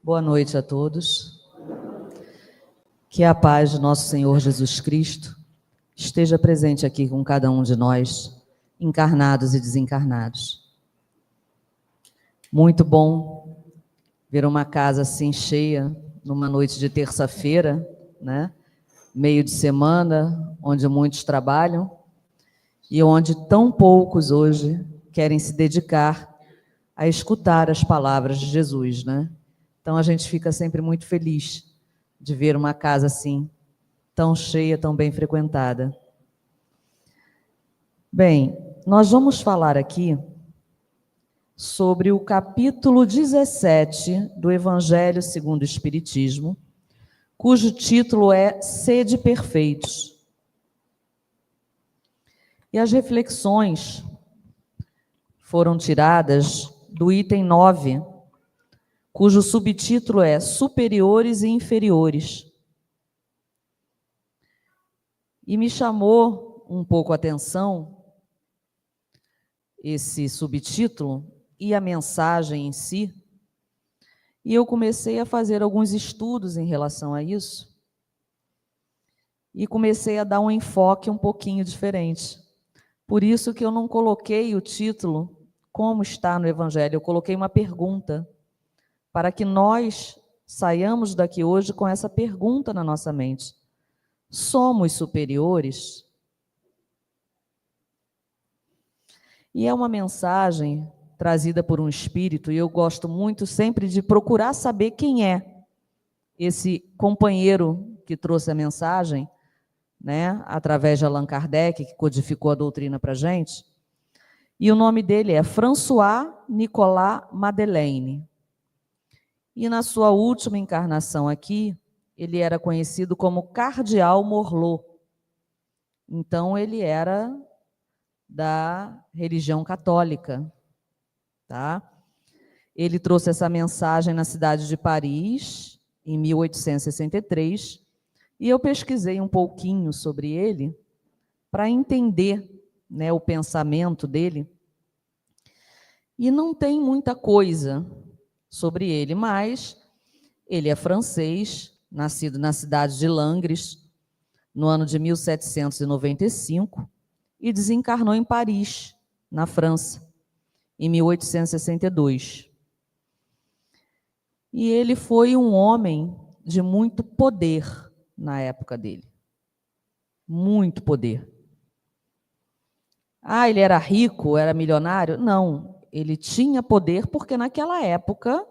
Boa noite a todos. Que a paz de nosso Senhor Jesus Cristo esteja presente aqui com cada um de nós, encarnados e desencarnados. Muito bom ver uma casa assim cheia, numa noite de terça-feira, né? Meio de semana, onde muitos trabalham e onde tão poucos hoje querem se dedicar a escutar as palavras de Jesus, né? Então a gente fica sempre muito feliz de ver uma casa assim, tão cheia, tão bem frequentada. Bem, nós vamos falar aqui sobre o capítulo 17 do Evangelho segundo o Espiritismo, cujo título é Sede Perfeitos. E as reflexões foram tiradas do item 9, cujo subtítulo é Superiores e Inferiores. E me chamou um pouco a atenção esse subtítulo e a mensagem em si, e eu comecei a fazer alguns estudos em relação a isso, e comecei a dar um enfoque um pouquinho diferente. Por isso que eu não coloquei o título como está no Evangelho, eu coloquei uma pergunta, para que nós saiamos daqui hoje com essa pergunta na nossa mente. Somos superiores? E é uma mensagem trazida por um espírito, e eu gosto muito sempre de procurar saber quem é esse companheiro que trouxe a mensagem, né, através de Allan Kardec, que codificou a doutrina para a gente. E o nome dele é François Nicolas Madeleine. E na sua última encarnação aqui, ele era conhecido como Cardeal Morlot. Então, ele era da religião católica, tá? Ele trouxe essa mensagem na cidade de Paris, em 1863, e eu pesquisei um pouquinho sobre ele para entender, né, o pensamento dele. E não tem muita coisa sobre ele, mas ele é francês, nascido na cidade de Langres, no ano de 1795, e desencarnou em Paris, na França, em 1862. E ele foi um homem de muito poder na época dele. Muito poder. Ah, ele era rico, era milionário? Não, ele tinha poder porque naquela época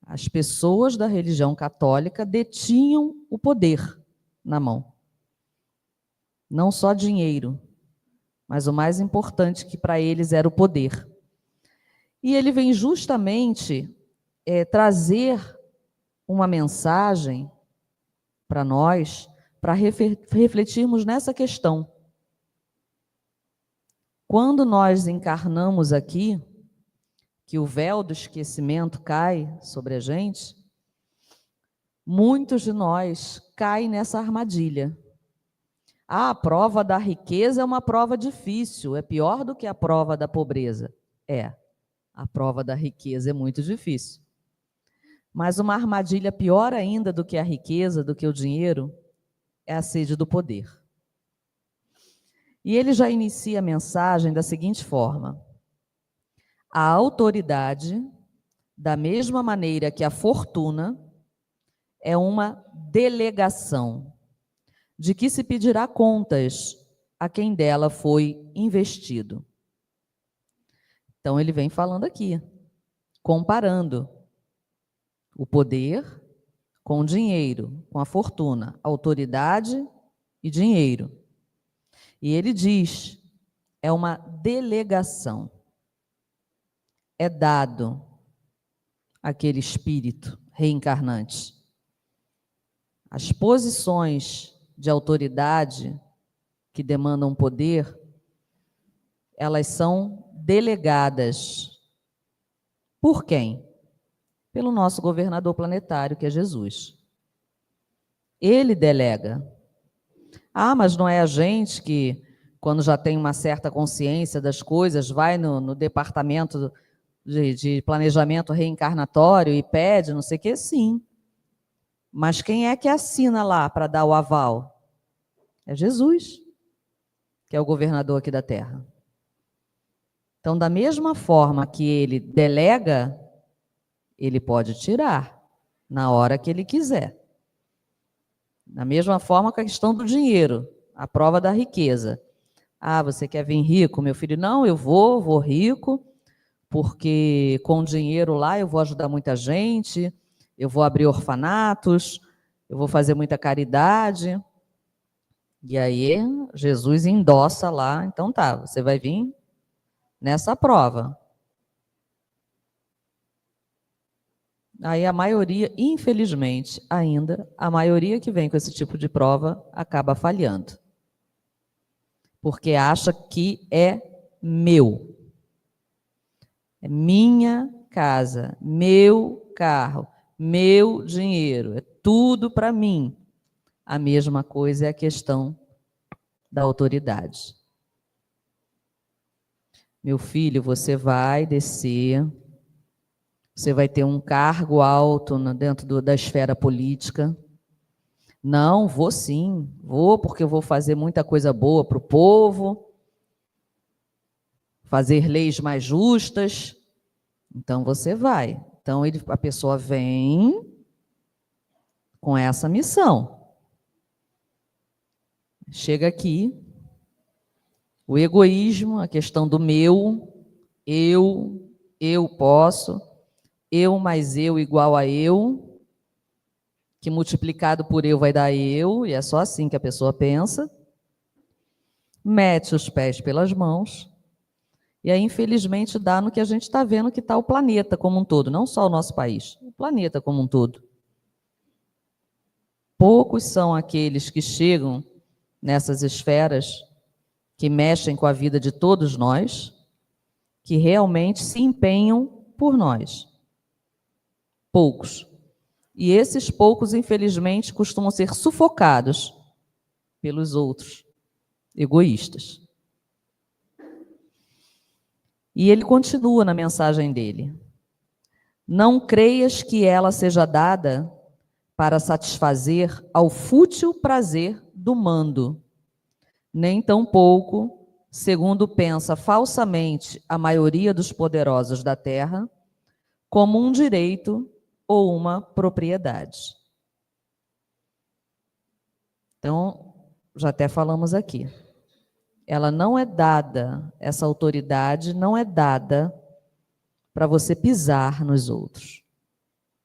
as pessoas da religião católica detinham o poder na mão. Não só dinheiro, mas o mais importante que para eles era o poder. E ele vem justamente trazer uma mensagem para nós, para refletirmos nessa questão. Quando nós encarnamos aqui, que o véu do esquecimento cai sobre a gente, muitos de nós caem nessa armadilha. Ah, a prova da riqueza é uma prova difícil, é pior do que a prova da pobreza. A prova da riqueza é muito difícil. Mas uma armadilha pior ainda do que a riqueza, do que o dinheiro, é a sede do poder. E ele já inicia a mensagem da seguinte forma: a autoridade, da mesma maneira que a fortuna, é uma delegação, de que se pedirá contas a quem dela foi investido. Então ele vem falando aqui, comparando o poder com o dinheiro, com a fortuna, autoridade e dinheiro. E ele diz, é uma delegação. É dado àquele espírito reencarnante. As posições de autoridade que demandam poder, elas são delegadas. Por quem? Pelo nosso governador planetário, que é Jesus. Ele delega. Ah, mas não é a gente que, quando já tem uma certa consciência das coisas, vai no departamento de planejamento reencarnatório e pede, não sei o que, sim. Mas quem é que assina lá para dar o aval? É Jesus, que é o governador aqui da Terra. Então, da mesma forma que ele delega, ele pode tirar na hora que ele quiser. Da mesma forma que a questão do dinheiro, a prova da riqueza. Ah, você quer vir rico, meu filho? Não, eu vou rico, porque com o dinheiro lá eu vou ajudar muita gente, eu vou abrir orfanatos, eu vou fazer muita caridade. E aí Jesus endossa lá, então tá, você vai vir nessa prova. Aí a maioria, infelizmente, ainda, a maioria que vem com esse tipo de prova acaba falhando. Porque acha que é meu. É minha casa, meu carro, meu dinheiro, é tudo para mim. A mesma coisa é a questão da autoridade. Meu filho, você vai descer, você vai ter um cargo alto dentro da esfera política. Não, vou sim, vou porque eu vou fazer muita coisa boa para o povo, fazer leis mais justas. Então você vai. Então a pessoa vem com essa missão. Chega aqui, o egoísmo, a questão do meu, eu posso, eu mais eu igual a eu, que multiplicado por eu vai dar eu, e é só assim que a pessoa pensa. Mete os pés pelas mãos, e aí, infelizmente, dá no que a gente está vendo que está o planeta como um todo, não só o nosso país, o planeta como um todo. Poucos são aqueles que chegam nessas esferas que mexem com a vida de todos nós, que realmente se empenham por nós. Poucos. E esses poucos, infelizmente, costumam ser sufocados pelos outros, egoístas. E ele continua na mensagem dele. Não creias que ela seja dada para satisfazer ao fútil prazer do mando, nem tampouco, segundo pensa falsamente a maioria dos poderosos da terra, como um direito ou uma propriedade. Então, já até falamos aqui. Ela não é dada, essa autoridade não é dada para você pisar nos outros.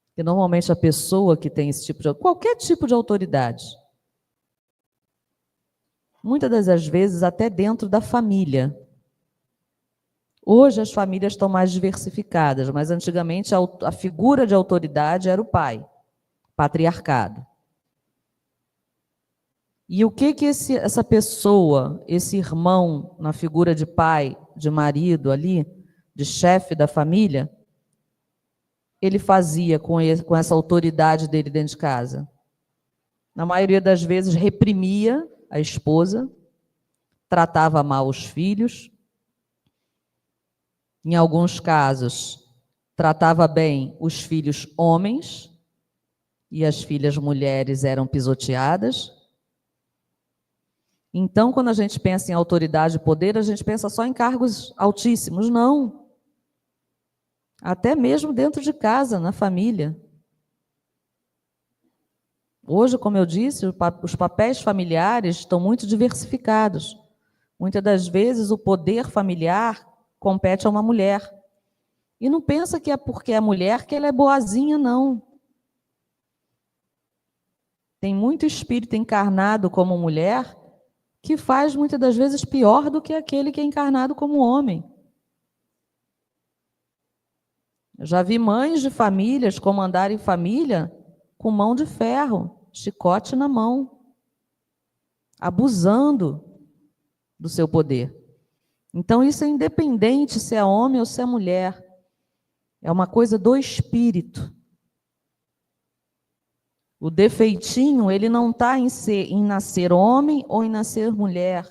Porque normalmente a pessoa que tem esse tipo de, qualquer tipo de autoridade, muitas das vezes até dentro da família. Hoje as famílias estão mais diversificadas, mas antigamente a figura de autoridade era o pai, patriarcado. E o que essa pessoa, esse irmão, na figura de pai, de marido ali, de chefe da família, ele fazia com essa autoridade dele dentro de casa? Na maioria das vezes, reprimia a esposa, tratava mal os filhos, em alguns casos, tratava bem os filhos homens, e as filhas mulheres eram pisoteadas. Então, quando a gente pensa em autoridade e poder, a gente pensa só em cargos altíssimos. Não. Até mesmo dentro de casa, na família. Hoje, como eu disse, os papéis familiares estão muito diversificados. Muitas das vezes, o poder familiar compete a uma mulher. E não pensa que é porque é mulher que ela é boazinha, não. Tem muito espírito encarnado como mulher que faz muitas das vezes pior do que aquele que é encarnado como homem. Eu já vi mães de famílias comandarem família com mão de ferro, chicote na mão, abusando do seu poder. Então isso é independente se é homem ou se é mulher. É uma coisa do espírito. O defeitinho, ele não está em nascer homem ou em nascer mulher.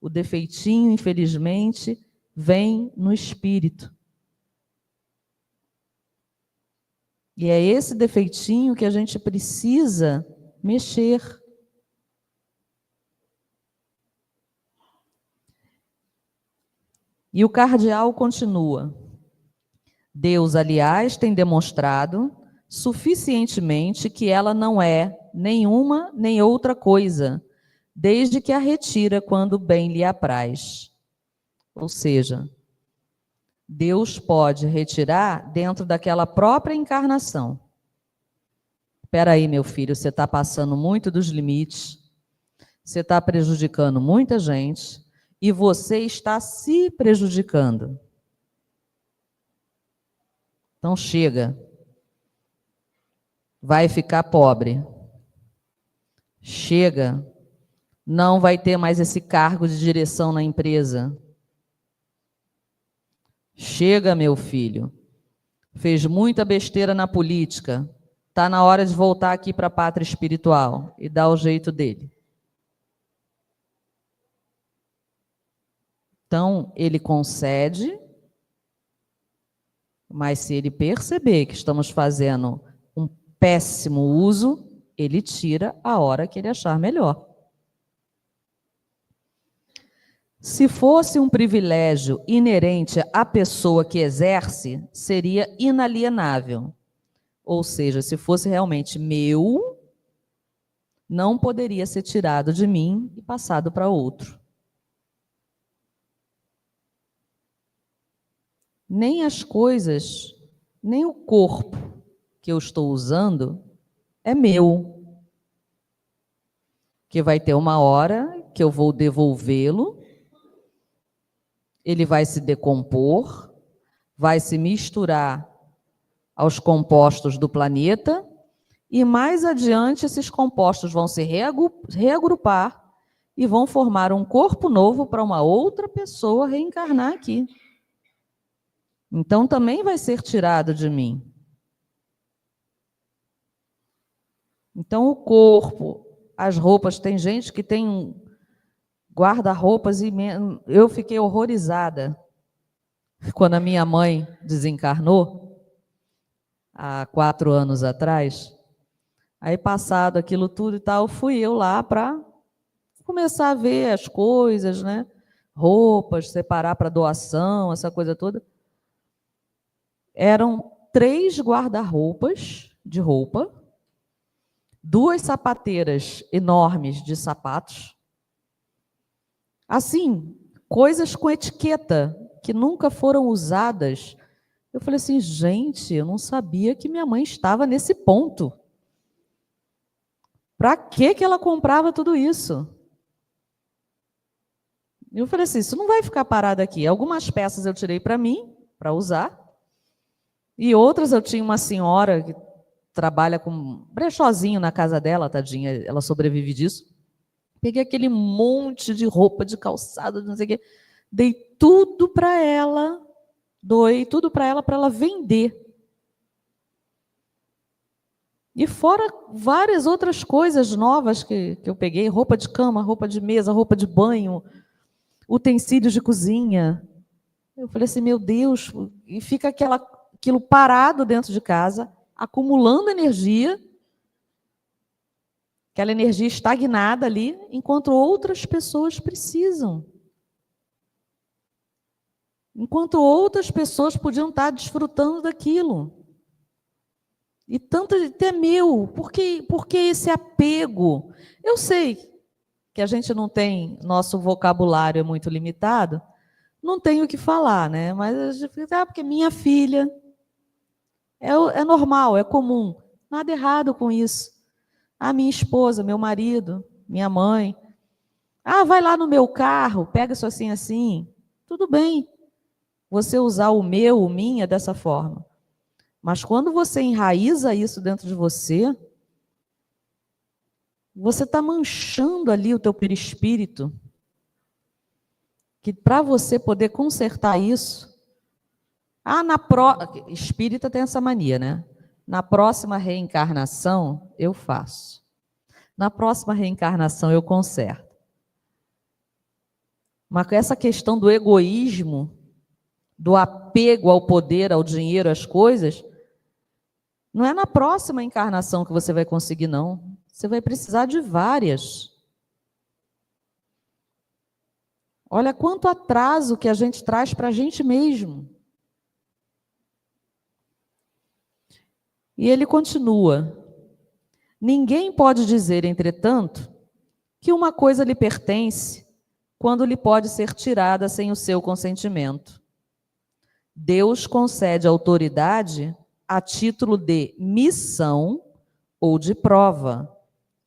O defeitinho, infelizmente, vem no espírito. E é esse defeitinho que a gente precisa mexer. E o cardeal continua. Deus, aliás, tem demonstrado suficientemente que ela não é nenhuma nem outra coisa, desde que a retira quando bem lhe apraz. Ou seja, Deus pode retirar dentro daquela própria encarnação. Espera aí, meu filho, você está passando muito dos limites, você está prejudicando muita gente e você está se prejudicando. Então chega, vai ficar pobre. Chega, não vai ter mais esse cargo de direção na empresa. Chega, meu filho, fez muita besteira na política, está na hora de voltar aqui para a pátria espiritual e dar o jeito dele. Então, ele concede, mas se ele perceber que estamos fazendo um péssimo uso, ele tira a hora que ele achar melhor. Se fosse um privilégio inerente à pessoa que exerce, seria inalienável. Ou seja, se fosse realmente meu, não poderia ser tirado de mim e passado para outro. Nem as coisas, nem o corpo que eu estou usando é meu. Que vai ter uma hora que eu vou devolvê-lo, ele vai se decompor, vai se misturar aos compostos do planeta, e mais adiante esses compostos vão se reagrupar e vão formar um corpo novo para uma outra pessoa reencarnar aqui. Então também vai ser tirado de mim. Então o corpo, as roupas, tem gente que tem guarda-roupas e eu fiquei horrorizada quando a minha mãe desencarnou, há 4 anos atrás. Aí, passado aquilo tudo e tal, fui eu lá para começar a ver as coisas, né? Roupas, separar para doação, essa coisa toda. Eram 3 guarda-roupas de roupa, 2 sapateiras enormes de sapatos. Assim, coisas com etiqueta, que nunca foram usadas. Eu falei assim, gente, eu não sabia que minha mãe estava nesse ponto. Para que ela comprava tudo isso? Eu falei assim, isso não vai ficar parado aqui. Algumas peças eu tirei para mim, para usar, e outras eu tinha uma senhora que trabalha com brechózinho na casa dela, tadinha, ela sobrevive disso. Peguei aquele monte de roupa, de calçado, não sei o quê, dei tudo para ela, doei tudo para ela vender. E fora várias outras coisas novas que eu peguei, roupa de cama, roupa de mesa, roupa de banho, utensílios de cozinha. Eu falei assim, meu Deus, e fica aquilo parado dentro de casa, acumulando energia, aquela energia estagnada ali, enquanto outras pessoas precisam. Enquanto outras pessoas podiam estar desfrutando daquilo. E tanto é meu, por que esse apego? Eu sei que a gente não tem, nosso vocabulário é muito limitado, não tenho o que falar, né? Mas a gente fica, porque minha filha, é normal, é comum, nada errado com isso. Ah, minha esposa, meu marido, minha mãe. Ah, vai lá no meu carro, pega isso assim, assim. Tudo bem, você usar o meu, o minha dessa forma. Mas quando você enraiza isso dentro de você, você está manchando ali o teu perispírito, que para você poder consertar isso, espírita tem essa mania, né? Na próxima reencarnação, eu faço. Na próxima reencarnação, eu conserto. Mas essa questão do egoísmo, do apego ao poder, ao dinheiro, às coisas, Não é na próxima encarnação que você vai conseguir, não. Você vai precisar de várias. Olha quanto atraso que a gente traz para a gente mesmo. E ele continua: ninguém pode dizer, entretanto, que uma coisa lhe pertence quando lhe pode ser tirada sem o seu consentimento. Deus concede autoridade a título de missão ou de prova,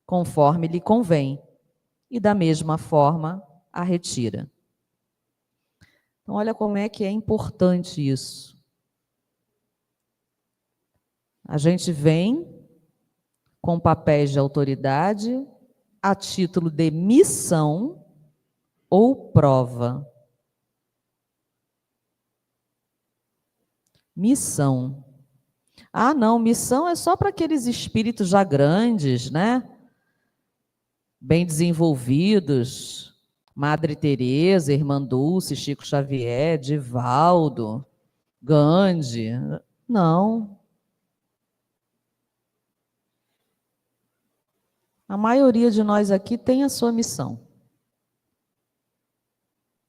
conforme lhe convém, e da mesma forma a retira. Então, olha como é que é importante isso. A gente vem com papéis de autoridade a título de missão ou prova. Missão. Ah, não, missão é só para aqueles espíritos já grandes, né? Bem desenvolvidos. Madre Teresa, Irmã Dulce, Chico Xavier, Divaldo, Gandhi. Não. A maioria de nós aqui tem a sua missão.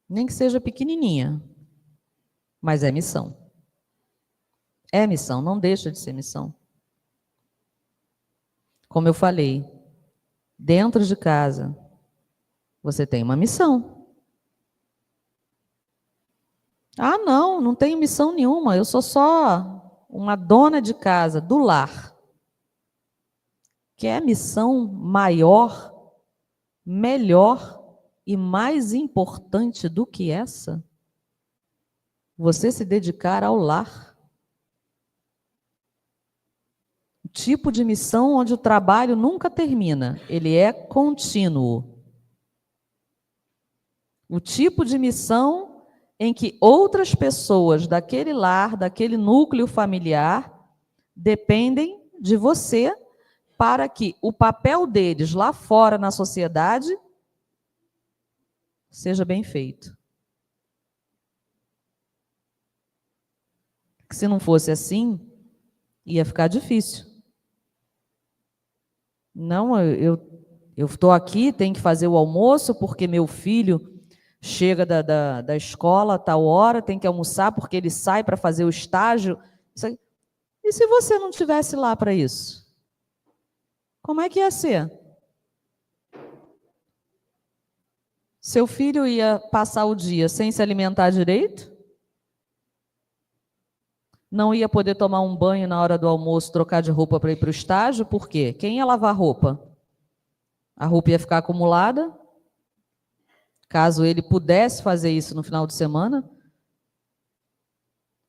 Nem que seja pequenininha, mas é missão. É missão, não deixa de ser missão. Como eu falei, dentro de casa, você tem uma missão. Ah, não, não tenho missão nenhuma, eu sou só uma dona de casa, do lar. Quer missão maior, melhor e mais importante do que essa? Você se dedicar ao lar. O tipo de missão onde o trabalho nunca termina, ele é contínuo. O tipo de missão em que outras pessoas daquele lar, daquele núcleo familiar, dependem de você para que o papel deles lá fora na sociedade seja bem feito. Que se não fosse assim, ia ficar difícil. Não, eu estou aqui, tenho que fazer o almoço porque meu filho chega da escola a tal hora, tem que almoçar porque ele sai para fazer o estágio. E se você não estivesse lá para isso? Como é que ia ser? Seu filho ia passar o dia sem se alimentar direito? Não ia poder tomar um banho na hora do almoço, trocar de roupa para ir para o estágio? Por quê? Quem ia lavar a roupa? A roupa ia ficar acumulada? Caso ele pudesse fazer isso no final de semana?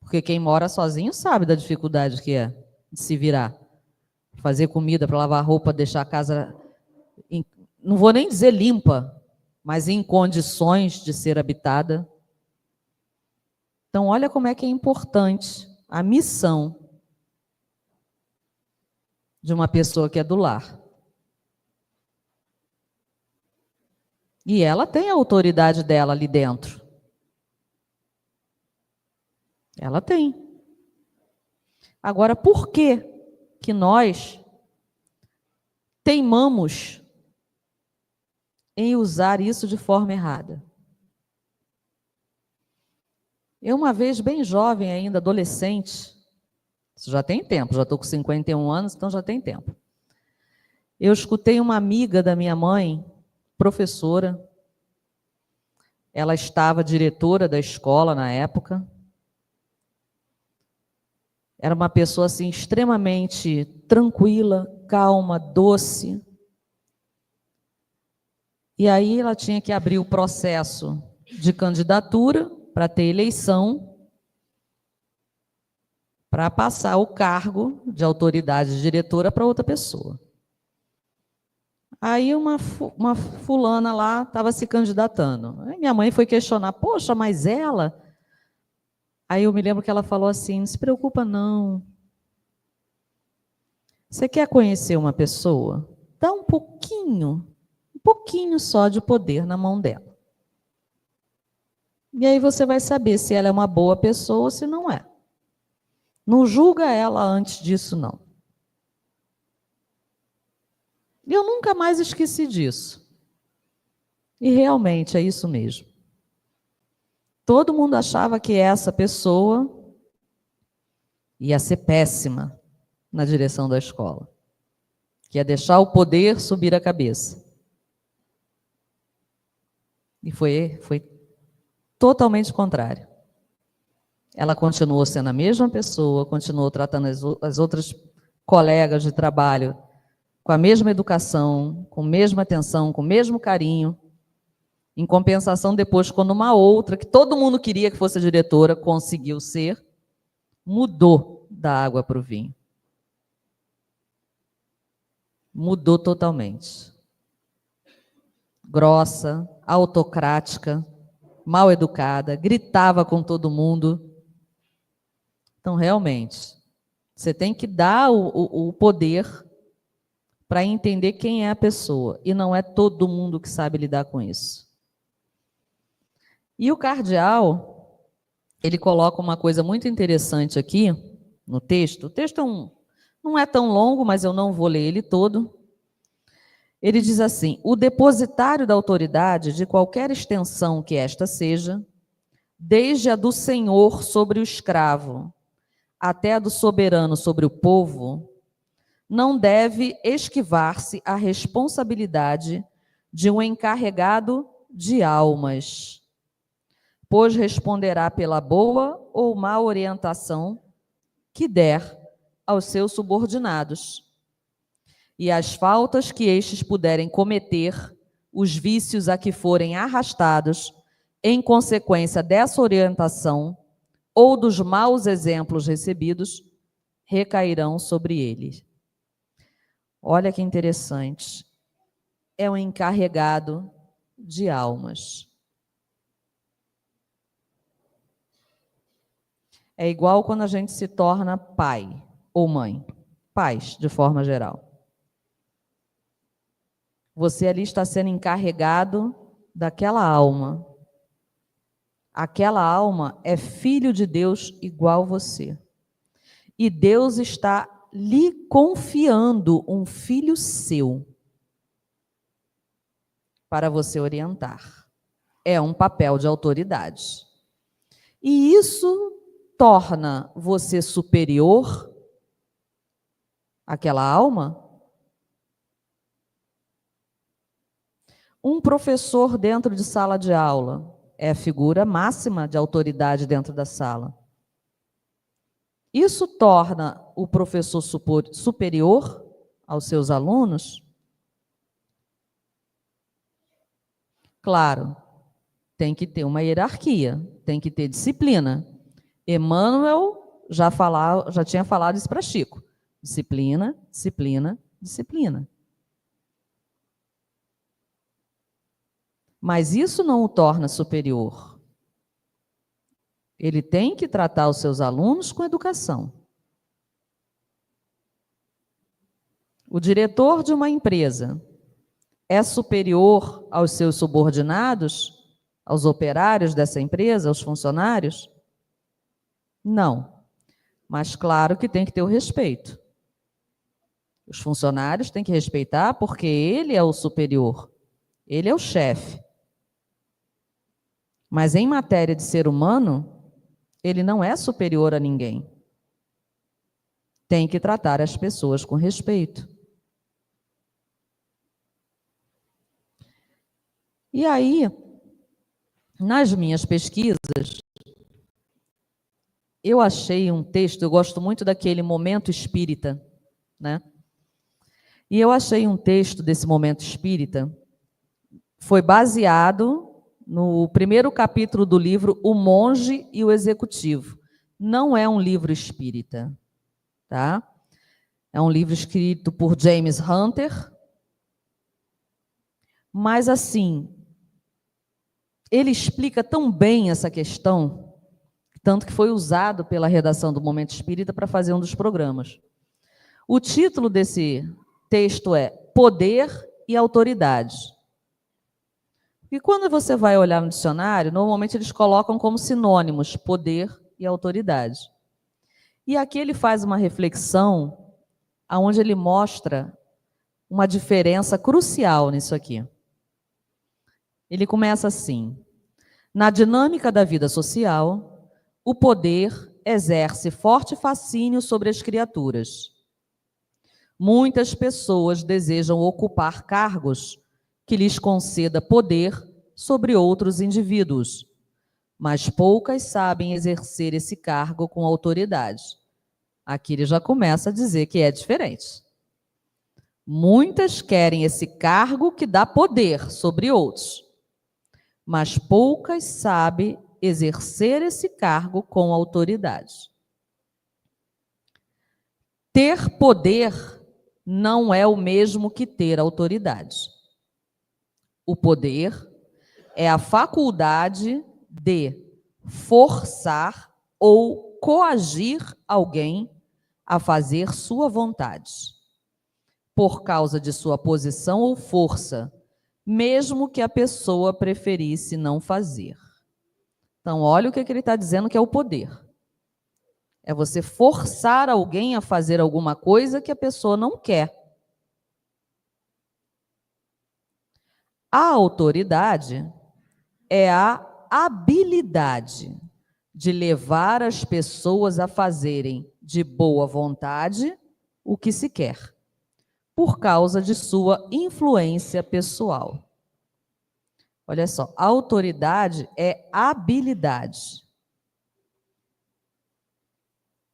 Porque quem mora sozinho sabe da dificuldade que é de se virar. Fazer comida para lavar roupa, deixar a casa, não vou nem dizer limpa, mas em condições de ser habitada. Então, olha como é que é importante a missão de uma pessoa que é do lar. E ela tem a autoridade dela ali dentro. Ela tem. Agora, por que nós teimamos em usar isso de forma errada? Eu, uma vez, bem jovem ainda, adolescente, isso já tem tempo, já estou com 51 anos, então já tem tempo. Eu escutei uma amiga da minha mãe, professora, ela estava diretora da escola na época, era uma pessoa assim extremamente tranquila, calma, doce. E aí ela tinha que abrir o processo de candidatura para ter eleição, para passar o cargo de autoridade diretora para outra pessoa. Aí uma fulana lá estava se candidatando. Aí minha mãe foi questionar, poxa, mas ela... Aí eu me lembro que ela falou assim, não se preocupa não. Você quer conhecer uma pessoa? Dá um pouquinho só de poder na mão dela. E aí você vai saber se ela é uma boa pessoa ou se não é. Não julga ela antes disso, não. E eu nunca mais esqueci disso. E realmente é isso mesmo. Todo mundo achava que essa pessoa ia ser péssima na direção da escola, que ia deixar o poder subir a cabeça. E foi totalmente contrário. Ela continuou sendo a mesma pessoa, continuou tratando as outras colegas de trabalho com a mesma educação, com a mesma atenção, com o mesmo carinho. Em compensação, depois, quando uma outra, que todo mundo queria que fosse a diretora, conseguiu ser, mudou da água para o vinho. Mudou totalmente. Grossa, autocrática, mal educada, gritava com todo mundo. Então, realmente, você tem que dar o poder para entender quem é a pessoa. E não é todo mundo que sabe lidar com isso. E o cardeal, ele coloca uma coisa muito interessante aqui no texto. O texto não é tão longo, mas eu não vou ler ele todo. Ele diz assim: o depositário da autoridade, de qualquer extensão que esta seja, desde a do senhor sobre o escravo, até a do soberano sobre o povo, não deve esquivar-se à responsabilidade de um encarregado de almas, pois responderá pela boa ou má orientação que der aos seus subordinados, e as faltas que estes puderem cometer, os vícios a que forem arrastados em consequência dessa orientação ou dos maus exemplos recebidos, recairão sobre eles. Olha que interessante. É um encarregado de almas. É igual quando a gente se torna pai ou mãe. Pais, de forma geral. Você ali está sendo encarregado daquela alma. Aquela alma é filho de Deus igual você. E Deus está lhe confiando um filho seu para você orientar. É um papel de autoridade. E isso torna você superior àquela alma? Um professor dentro de sala de aula é a figura máxima de autoridade dentro da sala. Isso torna o professor superior aos seus alunos? Claro, tem que ter uma hierarquia, tem que ter disciplina. Emmanuel já tinha falado isso para Chico. Disciplina, disciplina, disciplina. Mas isso não o torna superior. Ele tem que tratar os seus alunos com educação. O diretor de uma empresa é superior aos seus subordinados, aos operários dessa empresa, aos funcionários? Não. Mas claro que tem que ter o respeito. Os funcionários têm que respeitar porque ele é o superior, ele é o chefe. Mas em matéria de ser humano, ele não é superior a ninguém. Tem que tratar as pessoas com respeito. E aí, nas minhas pesquisas, eu achei um texto, eu gosto muito daquele Momento Espírita, né? E eu achei um texto desse Momento Espírita, foi baseado no primeiro capítulo do livro O Monge e o Executivo. Não é um livro espírita, tá? É um livro escrito por James Hunter, mas assim, ele explica tão bem essa questão, tanto que foi usado pela redação do Momento Espírita para fazer um dos programas. O título desse texto é Poder e Autoridade. E quando você vai olhar no dicionário, normalmente eles colocam como sinônimos poder e autoridade. E aqui ele faz uma reflexão onde ele mostra uma diferença crucial nisso aqui. Ele começa assim: na dinâmica da vida social, o poder exerce forte fascínio sobre as criaturas. Muitas pessoas desejam ocupar cargos que lhes conceda poder sobre outros indivíduos, mas poucas sabem exercer esse cargo com autoridade. Aqui ele já começa a dizer que é diferente. Muitas querem esse cargo que dá poder sobre outros, mas poucas sabem exercer esse cargo com autoridade. Ter poder não é o mesmo que ter autoridade. O poder é a faculdade de forçar ou coagir alguém a fazer sua vontade, por causa de sua posição ou força, mesmo que a pessoa preferisse não fazer. Então, olha o que ele está dizendo que é o poder. É você forçar alguém a fazer alguma coisa que a pessoa não quer. A autoridade é a habilidade de levar as pessoas a fazerem de boa vontade o que se quer, por causa de sua influência pessoal. Olha só, a autoridade é habilidade.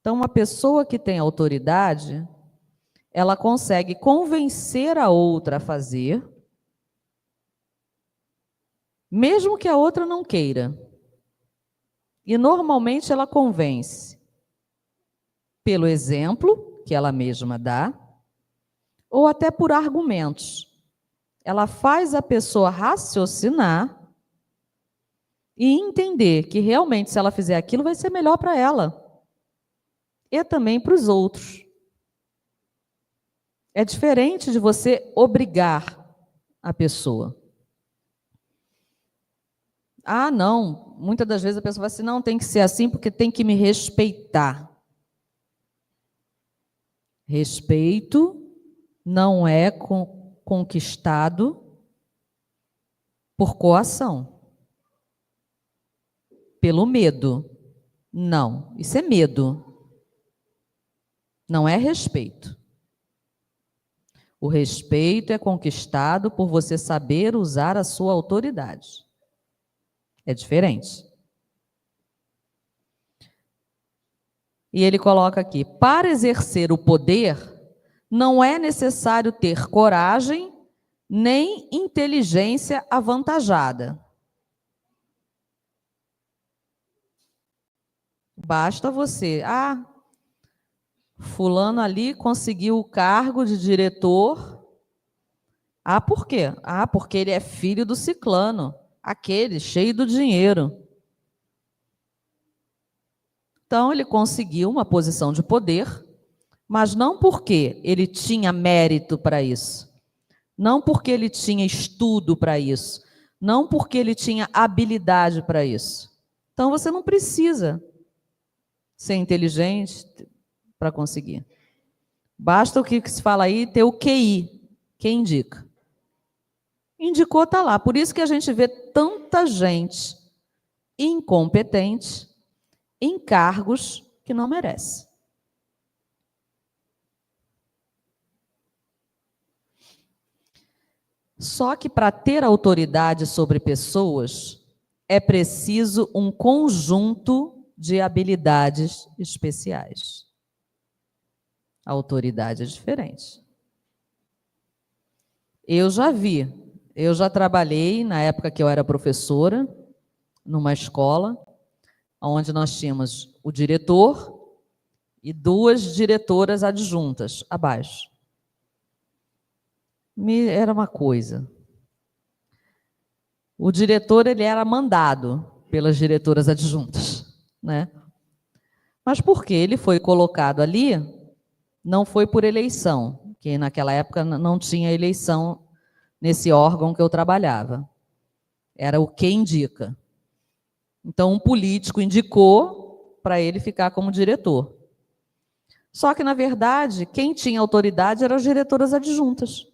Então, uma pessoa que tem autoridade, ela consegue convencer a outra a fazer, mesmo que a outra não queira. E normalmente ela convence pelo exemplo que ela mesma dá, ou até por argumentos. Ela faz a pessoa raciocinar e entender que realmente se ela fizer aquilo vai ser melhor para ela e também para os outros. É diferente de você obrigar a pessoa. Ah, não. Muitas das vezes a pessoa vai assim, não, tem que ser assim porque tem que me respeitar. Respeito não é conquistado por coação, pelo medo. Não, isso é medo. Não é respeito. O respeito é conquistado por você saber usar a sua autoridade. É diferente. E ele coloca aqui, para exercer o poder, não é necessário ter coragem nem inteligência avantajada. Basta você, fulano ali conseguiu o cargo de diretor. Por quê? Porque ele é filho do ciclano, aquele cheio do dinheiro. Então, ele conseguiu uma posição de poder, mas não porque ele tinha mérito para isso, não porque ele tinha estudo para isso, não porque ele tinha habilidade para isso. Então, você não precisa ser inteligente para conseguir. Basta o que se fala aí, ter o QI, quem indica. Indicou, está lá. Por isso que a gente vê tanta gente incompetente em cargos que não merece. Só que para ter autoridade sobre pessoas, é preciso um conjunto de habilidades especiais. A autoridade é diferente. Eu já trabalhei, na época que eu era professora, numa escola, onde nós tínhamos o diretor e 2 diretoras adjuntas abaixo. Era uma coisa. O diretor, ele era mandado pelas diretoras adjuntas, né? Mas por quê? Ele foi colocado ali, não foi por eleição, que naquela época não tinha eleição nesse órgão que eu trabalhava. Era o que indica. Então, um político indicou para ele ficar como diretor. Só que, na verdade, quem tinha autoridade eram as diretoras adjuntas.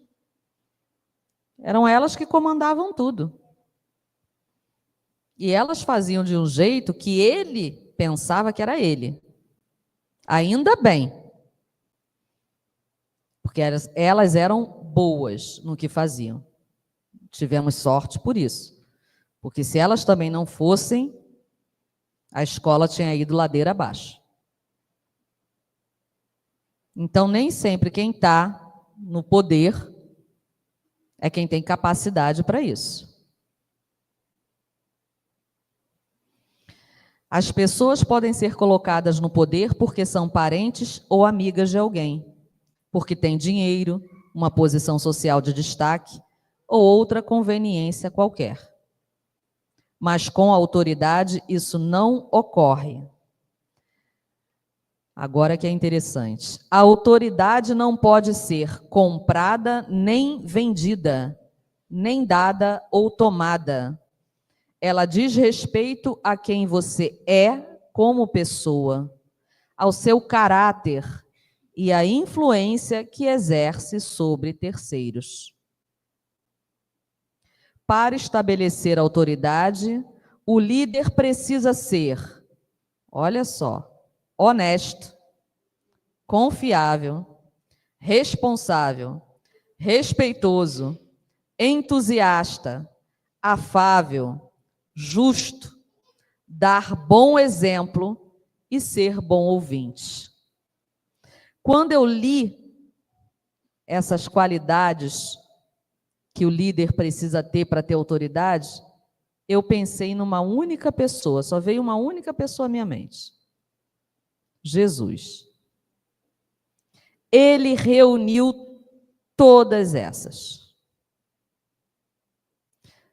Eram elas que comandavam tudo. E elas faziam de um jeito que ele pensava que era ele. Ainda bem. Porque elas eram boas no que faziam. Tivemos sorte por isso. Porque se elas também não fossem, a escola tinha ido ladeira abaixo. Então, nem sempre quem está no poder é quem tem capacidade para isso. As pessoas podem ser colocadas no poder porque são parentes ou amigas de alguém, porque têm dinheiro, uma posição social de destaque ou outra conveniência qualquer. Mas com a autoridade isso não ocorre. Agora que é interessante. A autoridade não pode ser comprada nem vendida, nem dada ou tomada. Ela diz respeito a quem você é como pessoa, ao seu caráter e à influência que exerce sobre terceiros. Para estabelecer autoridade, o líder precisa ser, olha só, honesto, confiável, responsável, respeitoso, entusiasta, afável, justo, dar bom exemplo e ser bom ouvinte. Quando eu li essas qualidades que o líder precisa ter para ter autoridade, eu pensei numa única pessoa, só veio uma única pessoa à minha mente. Jesus. Ele reuniu todas essas.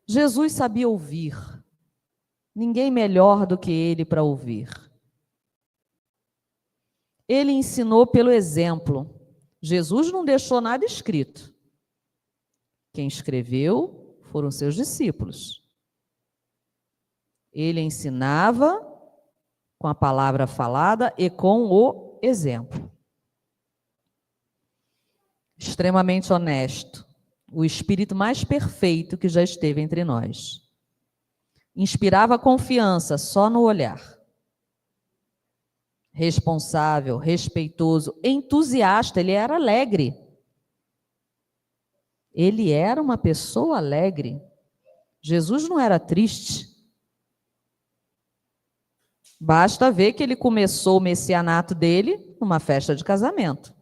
Jesus sabia ouvir. Ninguém melhor do que ele para ouvir. Ele ensinou pelo exemplo. Jesus não deixou nada escrito. Quem escreveu foram seus discípulos. Ele ensinava com a palavra falada e com o exemplo. Extremamente honesto, o espírito mais perfeito que já esteve entre nós. Inspirava confiança só no olhar. Responsável, respeitoso, entusiasta, ele era alegre. Ele era uma pessoa alegre. Jesus não era triste. Basta ver que ele começou o messianato dele numa festa de casamento,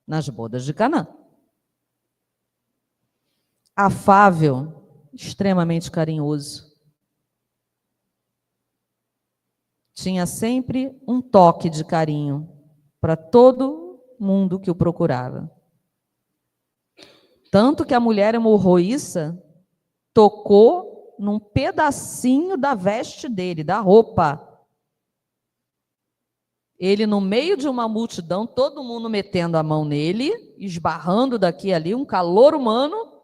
nas bodas de Canaã. Afável, extremamente carinhoso. Tinha sempre um toque de carinho para todo mundo que o procurava. Tanto que a mulher hemorroíça tocou num pedacinho da veste dele, da roupa. Ele, no meio de uma multidão, todo mundo metendo a mão nele, esbarrando daqui e ali, um calor humano.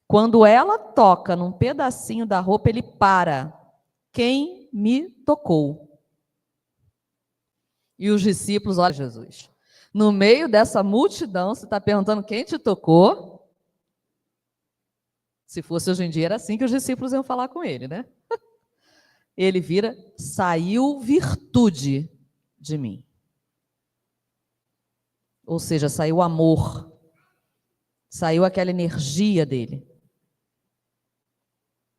Quando ela toca num pedacinho da roupa, ele para. Quem me tocou? E os discípulos, olha Jesus, no meio dessa multidão, você está perguntando quem te tocou? Se fosse hoje em dia, era assim que os discípulos iam falar com ele, né? Ele vira, saiu virtude de mim. Ou seja, saiu amor, saiu aquela energia dele.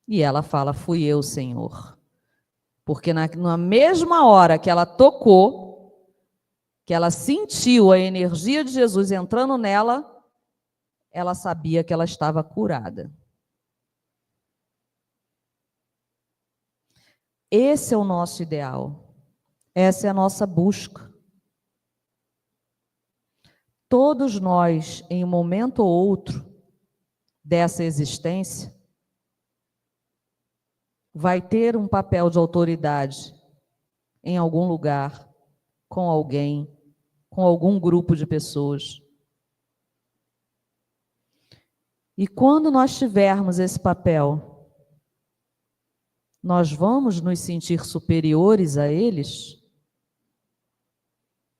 E ela fala, fui eu, Senhor. Porque na mesma hora que ela tocou, que ela sentiu a energia de Jesus entrando nela, ela sabia que ela estava curada. Esse é o nosso ideal. Essa é a nossa busca. Todos nós, em um momento ou outro dessa existência, vai ter um papel de autoridade em algum lugar, com alguém, com algum grupo de pessoas. E quando nós tivermos esse papel, nós vamos nos sentir superiores a eles?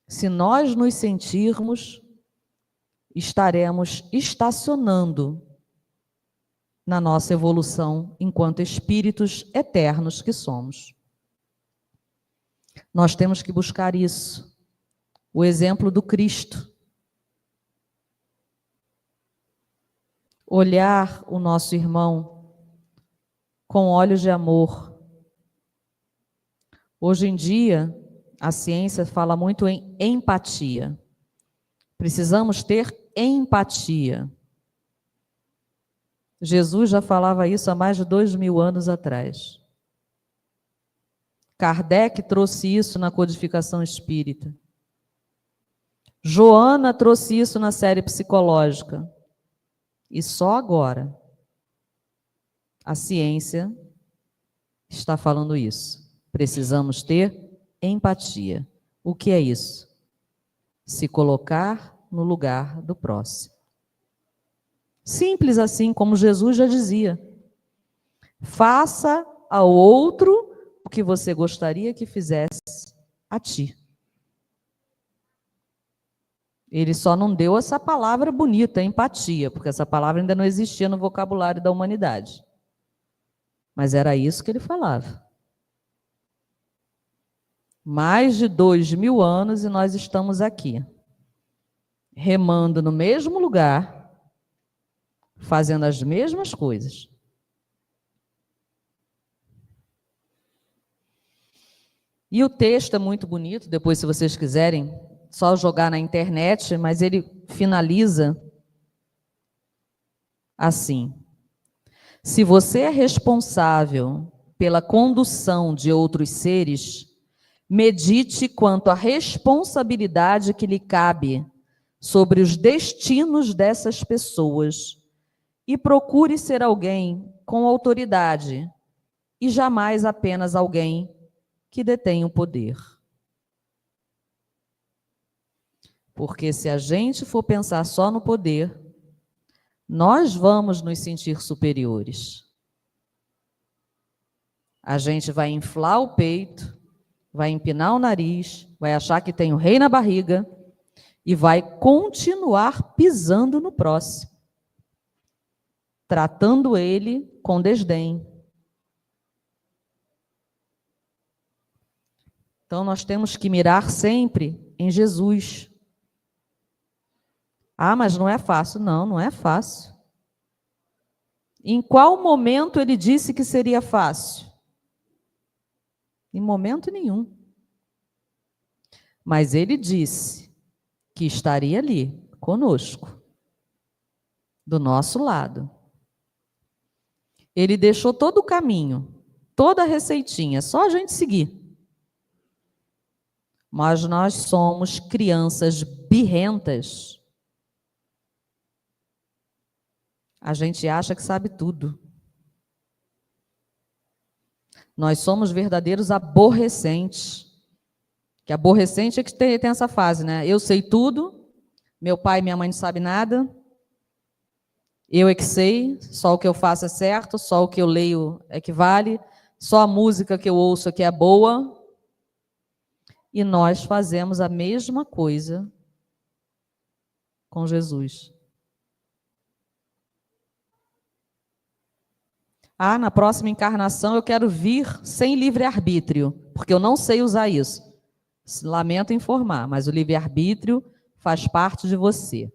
Se nós nos sentirmos, estaremos estacionando na nossa evolução enquanto espíritos eternos que somos. Nós temos que buscar isso, o exemplo do Cristo. Olhar o nosso irmão com olhos de amor. Hoje em dia, a ciência fala muito em empatia. Precisamos ter empatia. Jesus já falava isso há mais de 2000 anos atrás. Kardec trouxe isso na codificação espírita. Joana trouxe isso na série psicológica. E só agora a ciência está falando isso. Precisamos ter empatia. O que é isso? Se colocar no lugar do próximo. Simples assim, como Jesus já dizia. Faça ao outro o que você gostaria que fizesse a ti. Ele só não deu essa palavra bonita, empatia, porque essa palavra ainda não existia no vocabulário da humanidade. Mas era isso que ele falava. Mais de 2000 anos e nós estamos aqui, remando no mesmo lugar, fazendo as mesmas coisas. E o texto é muito bonito, depois, se vocês quiserem, só jogar na internet, mas ele finaliza assim: se você é responsável pela condução de outros seres, medite quanto à responsabilidade que lhe cabe sobre os destinos dessas pessoas e procure ser alguém com autoridade e jamais apenas alguém que detém o poder. Porque se a gente for pensar só no poder, nós vamos nos sentir superiores. A gente vai inflar o peito, vai empinar o nariz, vai achar que tem o rei na barriga e vai continuar pisando no próximo, tratando ele com desdém. Então nós temos que mirar sempre em Jesus. Ah, mas não é fácil. Não, não é fácil. Em qual momento ele disse que seria fácil? Em momento nenhum. Mas ele disse que estaria ali, conosco, do nosso lado. Ele deixou todo o caminho, toda a receitinha, só a gente seguir. Mas nós somos crianças birrentas. A gente acha que sabe tudo. Nós somos verdadeiros aborrecentes. Que aborrecente é que tem essa fase, né? Eu sei tudo, meu pai e minha mãe não sabem nada, eu é que sei, só o que eu faço é certo, só o que eu leio é que vale, só a música que eu ouço é que é boa. E nós fazemos a mesma coisa com Jesus. Ah, na próxima encarnação eu quero vir sem livre-arbítrio, porque eu não sei usar isso. Lamento informar, mas o livre-arbítrio faz parte de você.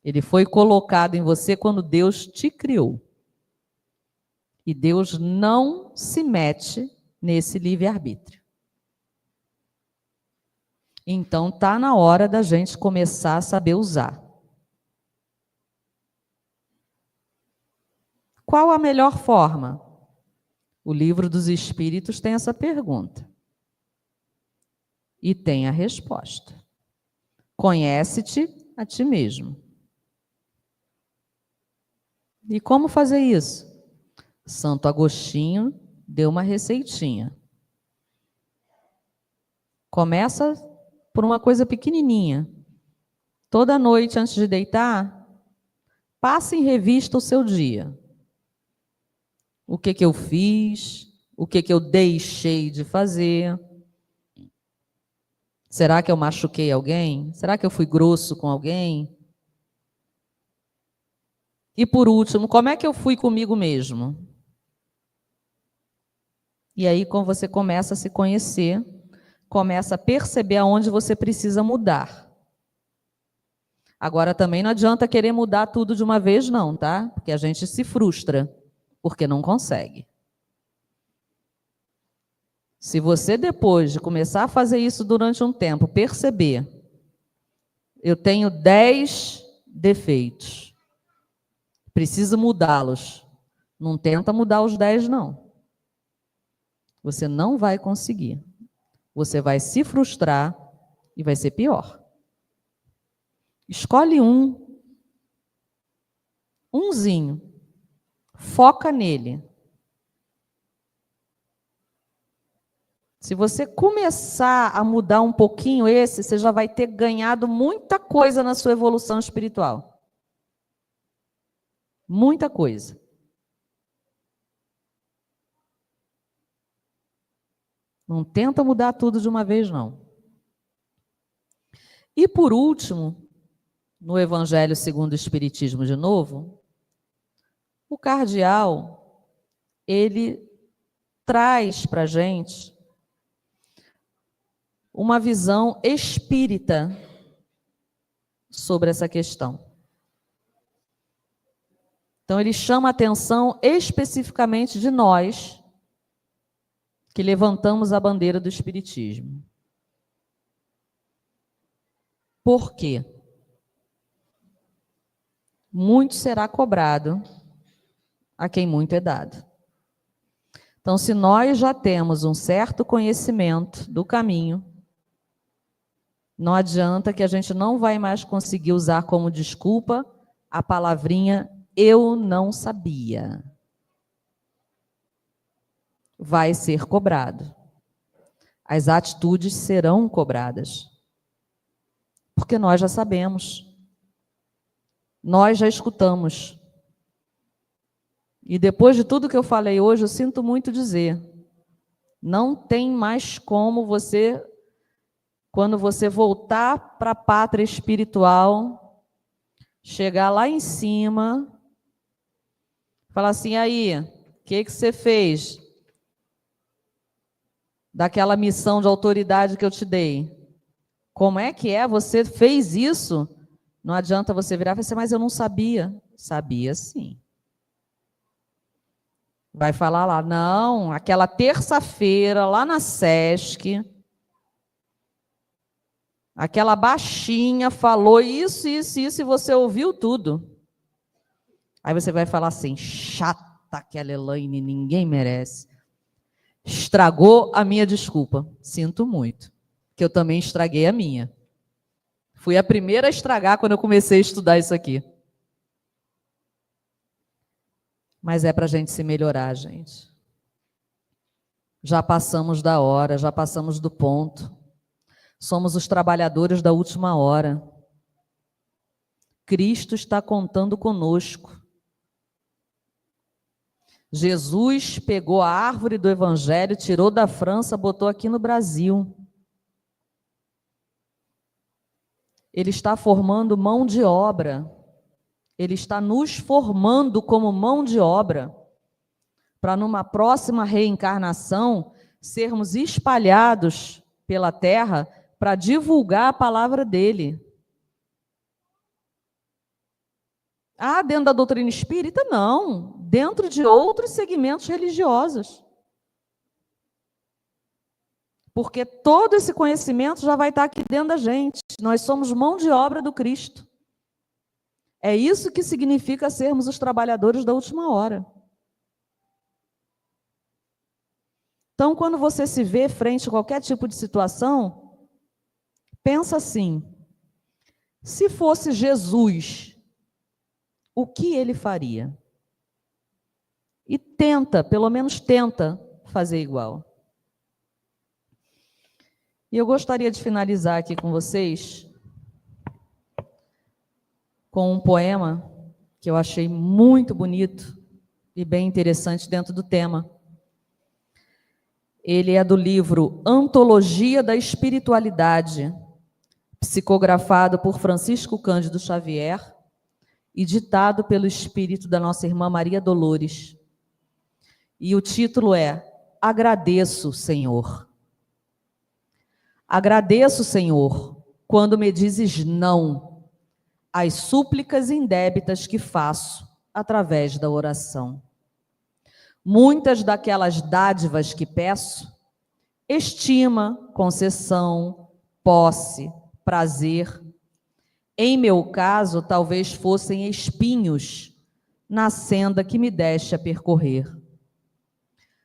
Ele foi colocado em você quando Deus te criou. E Deus não se mete nesse livre-arbítrio. Então está na hora da gente começar a saber usar. Qual a melhor forma? O Livro dos Espíritos tem essa pergunta. E tem a resposta. Conhece-te a ti mesmo. E como fazer isso? Santo Agostinho deu uma receitinha. Começa por uma coisa pequenininha. Toda noite, antes de deitar, passe em revista o seu dia. O que eu fiz, o que eu deixei de fazer. Será que eu machuquei alguém? Será que eu fui grosso com alguém? E por último, como é que eu fui comigo mesmo? E aí, quando você começa a se conhecer, começa a perceber aonde você precisa mudar. Agora, também não adianta querer mudar tudo de uma vez, não, tá? Porque a gente se frustra, porque não consegue. Se você, depois de começar a fazer isso durante um tempo, perceber, eu tenho 10 defeitos, preciso mudá-los. Não tenta mudar os 10, não. Você não vai conseguir. Você vai se frustrar e vai ser pior. Escolhe umzinho, foca nele. Se você começar a mudar um pouquinho esse, você já vai ter ganhado muita coisa na sua evolução espiritual. Muita coisa. Não tenta mudar tudo de uma vez, não. E por último, no Evangelho segundo o Espiritismo de novo, o cardeal, ele traz para a gente uma visão espírita sobre essa questão. Então, ele chama a atenção especificamente de nós, que levantamos a bandeira do Espiritismo. Por quê? Muito será cobrado a quem muito é dado. Então, se nós já temos um certo conhecimento do caminho, não adianta que a gente não vai mais conseguir usar como desculpa a palavrinha eu não sabia. Vai ser cobrado. As atitudes serão cobradas. Porque nós já sabemos. Nós já escutamos. E depois de tudo que eu falei hoje, eu sinto muito dizer, não tem mais como você, quando você voltar para a pátria espiritual, chegar lá em cima, falar assim, aí, o que você fez daquela missão de autoridade que eu te dei? Como é que é? Você fez isso? Não adianta você virar e falar assim, mas eu não sabia. Sabia sim. Vai falar lá, não, aquela terça-feira lá na Sesc, aquela baixinha falou isso, isso, isso, e você ouviu tudo. Aí você vai falar assim, chata aquela Elaine, ninguém merece. Estragou a minha desculpa. Sinto muito, que eu também estraguei a minha. Fui a primeira a estragar quando eu comecei a estudar isso aqui. Mas é para a gente se melhorar, gente. Já passamos da hora, já passamos do ponto. Somos os trabalhadores da última hora. Cristo está contando conosco. Jesus pegou a árvore do Evangelho, tirou da França, botou aqui no Brasil. Ele está formando mão de obra. Ele está nos formando como mão de obra, para numa próxima reencarnação sermos espalhados pela terra para divulgar a palavra dele. Ah, dentro da doutrina espírita? Não, dentro de outros segmentos religiosos. Porque todo esse conhecimento já vai estar aqui dentro da gente. Nós somos mão de obra do Cristo. É isso que significa sermos os trabalhadores da última hora. Então, quando você se vê frente a qualquer tipo de situação, pensa assim, se fosse Jesus, o que ele faria? E tenta, pelo menos tenta, fazer igual. E eu gostaria de finalizar aqui com vocês com um poema que eu achei muito bonito e bem interessante dentro do tema. Ele é do livro Antologia da Espiritualidade, psicografado por Francisco Cândido Xavier e ditado pelo espírito da nossa irmã Maria Dolores. E o título é Agradeço, Senhor. Agradeço, Senhor, quando me dizes não às súplicas indébitas que faço através da oração. Muitas daquelas dádivas que peço, estima, concessão, posse, prazer, em meu caso, talvez fossem espinhos na senda que me deste a percorrer.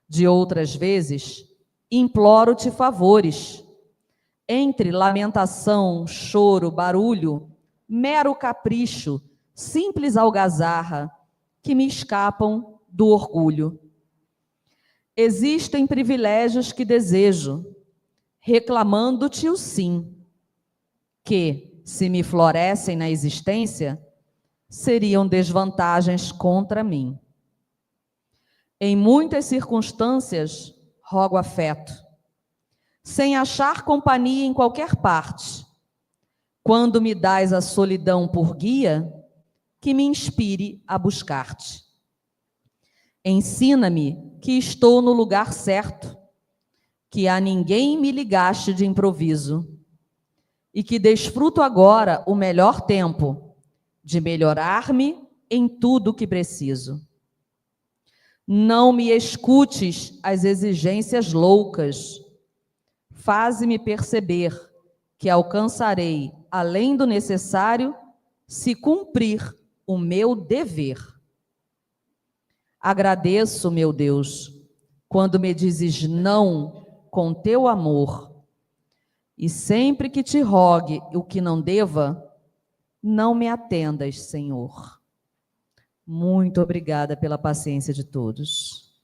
De outras vezes, imploro-te favores. Entre lamentação, choro, barulho, mero capricho, simples algazarra, que me escapam do orgulho. Existem privilégios que desejo, reclamando-te o sim, que, se me florescem na existência, seriam desvantagens contra mim. Em muitas circunstâncias, rogo afeto, sem achar companhia em qualquer parte. Quando me dás a solidão por guia, que me inspire a buscar-te. Ensina-me que estou no lugar certo, que a ninguém me ligaste de improviso, e que desfruto agora o melhor tempo de melhorar-me em tudo o que preciso. Não me escutes as exigências loucas. Faze-me perceber que alcançarei, além do necessário, se cumprir o meu dever. Agradeço, meu Deus, quando me dizes não com teu amor. E sempre que te rogue o que não deva, não me atendas, Senhor. Muito obrigada pela paciência de todos.